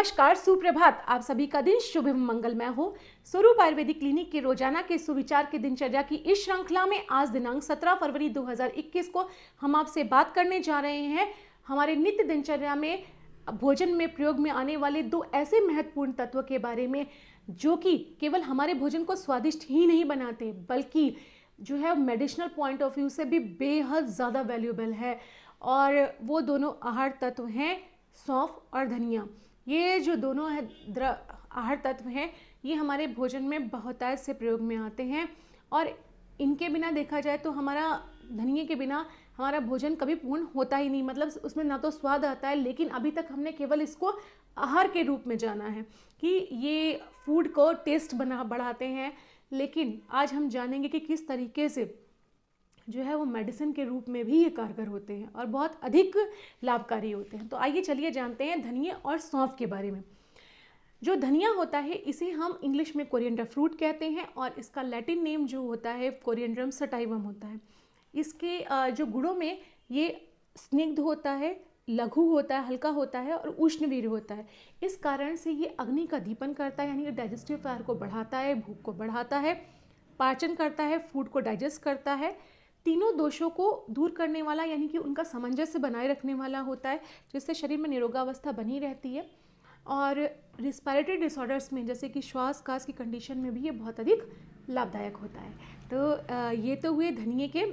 नमस्कार, सुप्रभात। आप सभी का दिन शुभ एवं मंगलमय हो। स्वरूप आयुर्वेदिक क्लिनिक के रोजाना के सुविचार की दिनचर्या की इस श्रृंखला में आज दिनांक 17 फरवरी 2021 को हम आपसे बात करने जा रहे हैं हमारे नित्य दिनचर्या में भोजन में प्रयोग में आने वाले दो ऐसे महत्वपूर्ण तत्व के बारे में जो कि केवल हमारे भोजन को स्वादिष्ट ही नहीं बनाते बल्कि जो है मेडिसिनल पॉइंट ऑफ व्यू से भी बेहद ज़्यादा वैल्यूएबल है। और वो दोनों आहार तत्व हैं सौंफ और धनिया। ये जो दोनों है आहार तत्व हैं ये हमारे भोजन में बहुतायत से प्रयोग में आते हैं और इनके बिना देखा जाए तो हमारा धनिये के बिना हमारा भोजन कभी पूर्ण होता ही नहीं। मतलब उसमें ना तो स्वाद आता है, लेकिन अभी तक हमने केवल इसको आहार के रूप में जाना है कि ये फूड को टेस्ट बढ़ाते हैं, लेकिन आज हम जानेंगे कि किस तरीके से जो है वो मेडिसिन के रूप में भी ये कारगर होते हैं और बहुत अधिक लाभकारी होते हैं। तो आइए चलिए जानते हैं धनिया और सौंफ के बारे में। जो धनिया होता है इसे हम इंग्लिश में कोरिएंडर फ्रूट कहते हैं और इसका लैटिन नेम जो होता है कोरिएंड्रम सटाइवम होता है। इसके जो गुणों में ये स्निग्ध होता है, लघु होता है, हल्का होता है और उष्णवीर्य होता है। इस कारण से ये अग्नि का दीपन करता है, यानी कि डाइजेस्टिव फायर को बढ़ाता है, भूख को बढ़ाता है, पाचन करता है, फूड को डाइजेस्ट करता है, तीनों दोषों को दूर करने वाला यानी कि उनका सामंजस्य बनाए रखने वाला होता है, जिससे शरीर में निरोगावस्था बनी रहती है। और रिस्पिरेटरी डिसऑर्डर्स में जैसे कि श्वास कास की कंडीशन में भी ये बहुत अधिक लाभदायक होता है। तो ये तो हुए धनिये के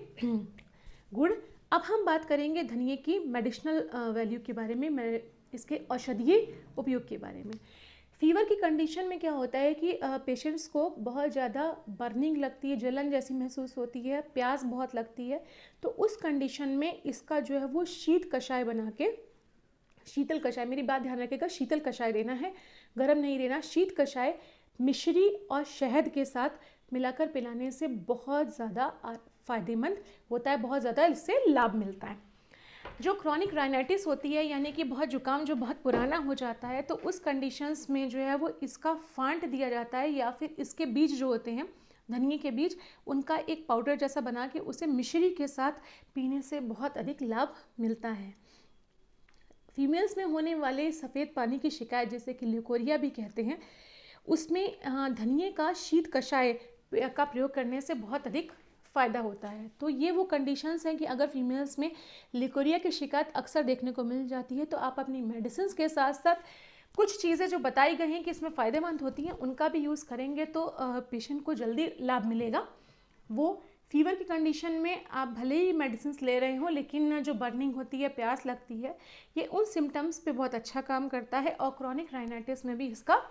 गुण। अब हम बात करेंगे धनिये की मेडिसिनल वैल्यू के बारे में, इसके औषधीय उपयोग के बारे में। फीवर की कंडीशन में क्या होता है कि पेशेंट्स को बहुत ज़्यादा बर्निंग लगती है, जलन जैसी महसूस होती है, प्यास बहुत लगती है। तो उस कंडीशन में इसका जो है वो शीत कषाय बना के, शीतल कषाय, मेरी बात ध्यान रखिएगा, शीतल कषाय देना है, गर्म नहीं देना। शीत कषाय मिश्री और शहद के साथ मिलाकर पिलाने से बहुत ज़्यादा फायदेमंद होता है, बहुत ज़्यादा इससे लाभ मिलता है। जो क्रॉनिक राइनाइटिस होती है यानी कि बहुत जुकाम जो बहुत पुराना हो जाता है, तो उस कंडीशंस में जो है वो इसका फांट दिया जाता है या फिर इसके बीज जो होते हैं धनिये के बीज, उनका एक पाउडर जैसा बना के उसे मिश्री के साथ पीने से बहुत अधिक लाभ मिलता है। फीमेल्स में होने वाले सफ़ेद पानी की शिकायत जिसे कि ल्यूकोरिया भी कहते हैं, उसमें धनिये का शीत कषाय का प्रयोग करने से बहुत अधिक फ़ायदा होता है। तो ये वो कंडीशंस हैं कि अगर फीमेल्स में लिकोरिया की शिकायत अक्सर देखने को मिल जाती है तो आप अपनी मेडिसिन के साथ साथ कुछ चीज़ें जो बताई गई हैं कि इसमें फ़ायदेमंद होती हैं उनका भी यूज़ करेंगे तो पेशेंट को जल्दी लाभ मिलेगा। वो फीवर की कंडीशन में आप भले ही मेडिसिन ले रहे हो, लेकिन जो बर्निंग होती है, प्यास लगती है, ये उन सिम्टम्स पे बहुत अच्छा काम करता है। और क्रॉनिक राइनाइटिस में भी इसका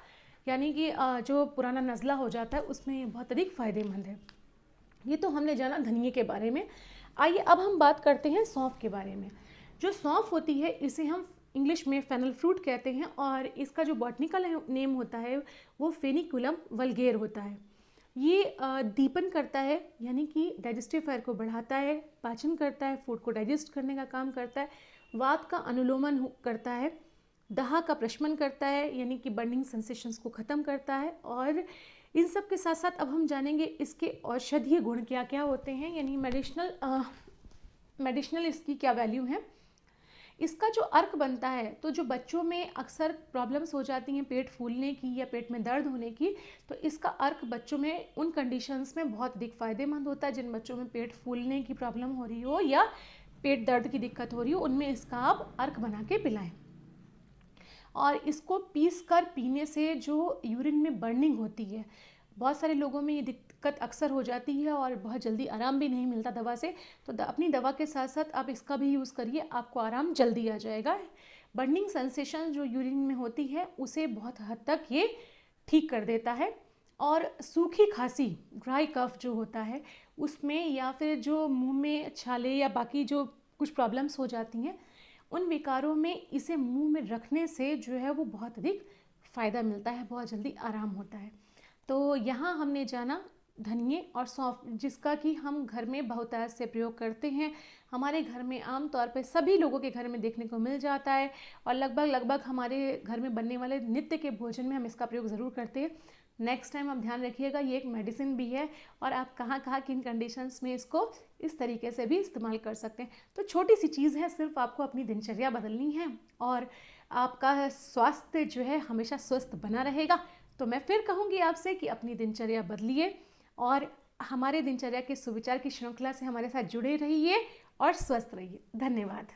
यानी कि जो पुराना नज़ला हो जाता है उसमें ये बहुत अधिक फ़ायदेमंद है। ये तो हमने जाना धनिये के बारे में। आइए अब हम बात करते हैं सौंफ के बारे में। जो सौंफ होती है इसे हम इंग्लिश में फेनल फ्रूट कहते हैं और इसका जो बॉटनिकल नेम होता है वो फेनिकुलम वल्गेर होता है। ये दीपन करता है यानी कि डाइजेस्टिव फायर को बढ़ाता है, पाचन करता है, फूड को डाइजेस्ट करने का काम करता है, वात का अनुलोमन करता है, दाह का प्रशमन करता है यानी कि बर्निंग सेंसेशंस को ख़त्म करता है। और इन सब के साथ साथ अब हम जानेंगे इसके औषधीय गुण क्या क्या होते हैं, यानी मेडिसिनल इसकी क्या वैल्यू है। इसका जो अर्क बनता है, तो जो बच्चों में अक्सर प्रॉब्लम्स हो जाती हैं पेट फूलने की या पेट में दर्द होने की, तो इसका अर्क बच्चों में उन कंडीशंस में बहुत अधिक फ़ायदेमंद होता है जिन बच्चों में पेट फूलने की प्रॉब्लम हो रही हो या पेट दर्द की दिक्कत हो रही हो, उनमें इसका आप अर्क बना के पिलाएँ। और इसको पीस कर पीने से जो यूरिन में बर्निंग होती है, बहुत सारे लोगों में ये दिक्कत अक्सर हो जाती है और बहुत जल्दी आराम भी नहीं मिलता दवा से, तो अपनी दवा के साथ साथ आप इसका भी यूज़ करिए, आपको आराम जल्दी आ जाएगा। बर्निंग सेंसेशन जो यूरिन में होती है उसे बहुत हद तक ये ठीक कर देता है। और सूखी खांसी, ड्राई कफ जो होता है उसमें, या फिर जो मुँह में छाले या बाकी जो कुछ प्रॉब्लम्स हो जाती हैं, उन विकारों में इसे मुंह में रखने से जो है वो बहुत अधिक फ़ायदा मिलता है, बहुत जल्दी आराम होता है। तो यहाँ हमने जाना धनिये और सौंफ, जिसका कि हम घर में बहुतायत से प्रयोग करते हैं। हमारे घर में आम तौर पे सभी लोगों के घर में देखने को मिल जाता है और लगभग हमारे घर में बनने वाले नित्य के भोजन में हम इसका प्रयोग ज़रूर करते हैं। नेक्स्ट टाइम आप ध्यान रखिएगा, ये एक मेडिसिन भी है और आप कहाँ कहाँ किन कंडीशंस में इसको इस तरीके से भी इस्तेमाल कर सकते हैं। तो छोटी सी चीज़ है, सिर्फ आपको अपनी दिनचर्या बदलनी है और आपका स्वास्थ्य जो है हमेशा स्वस्थ बना रहेगा। तो मैं फिर कहूँगी आपसे कि अपनी दिनचर्या बदलिए और हमारे दिनचर्या के सुविचार की श्रृंखला से हमारे साथ जुड़े रहिए और स्वस्थ रहिए। धन्यवाद।